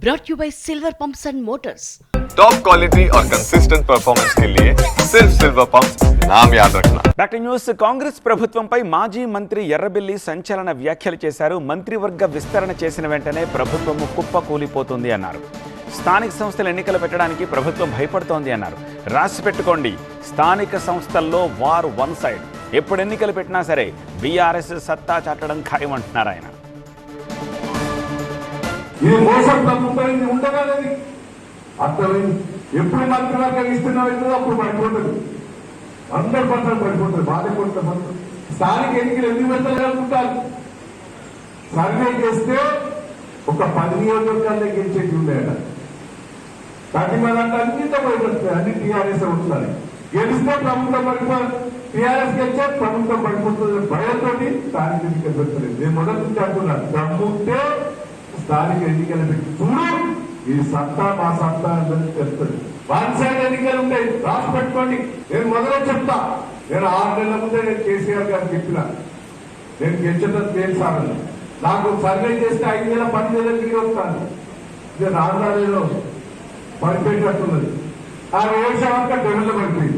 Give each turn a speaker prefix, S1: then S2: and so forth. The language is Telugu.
S1: brought you by Silver Pumps and Motors.
S2: Top quality और कंसिस्टेंट परफॉर्मेंस के लिए सिर्फ सिल्वर पंप्स नाम याद रखना।
S3: బ్యాక్ న్యూస్ కాంగ్రెస్ ప్రభుత్వంపై మాజీ మంత్రి ఎర్రబెల్లి సంచలన వ్యాఖ్యలు చేశారు. మంత్రివర్గ విస్తరణ చేసిన వెంటనే ప్రభుత్వము కుప్పకూలిపోతుంది అన్నారు. స్థానిక సంస్థల ఎన్నికలు పెట్టడానికి ప్రభుత్వం భయపడుతోంది అన్నారు. రాసి పెట్టుకోండి, స్థానిక సంస్థల్లో వార్ వన్ సైడ్. ఎప్పుడు ఎన్నికలు పెట్టినా సరే బీఆర్ఎస్ సత్తా చాటడం ఖాయమంటున్నారు ఆయన.
S4: అర్థమైంది. ఎప్పుడు మంత్రివర్గం ఇస్తున్నావు అప్పుడు పడిపోతుంది, 100% పడిపోతుంది, బాధపడుతుంది. స్థానిక ఎన్నికలు ఎందుకు పెట్టాలనుకుంటారు? సర్వే చేస్తే ఒక 10 నియోజకవర్గాల్లో గెలిచేది ఉండేట, 10 మంది అంటే అన్నింటితో పడిపోతుంది. అన్ని టీఆర్ఎస్ ఉంటున్నాయి. గెలిస్తే ప్రభుత్వం పడిపోతుంది, టీఆర్ఎస్ గెలిచే ప్రభుత్వం పడిపోతుంది. భయంతో స్థానిక ఎన్నికలు పెట్టలేదు. నేను మొదటి నుంచి అంటున్నాను, దమ్ముంటే స్థానిక ఎన్నికలు పెట్టి చూడు, ఈ సత్తా మా సత్తా అని తెలుస్తుంది. వన్ సైడ్ ఎన్నికలు ఉంటాయి, రాసి పెట్టుకోండి. నేను మొదలే చెప్తా, నేను 6 నెలల ముందే నేను కేసీఆర్ గారికి చెప్పిన, నేను గెలిచేటది తేల్చాలని. నాకు సర్వే చేస్తే 5 నెలల 10 నెలలు తిరిగి వస్తాను. ఇది రాజధానిలో పడిపోయేటట్టున్నది. ఆ 7 శాతం డెవలప్ అయిపోయింది.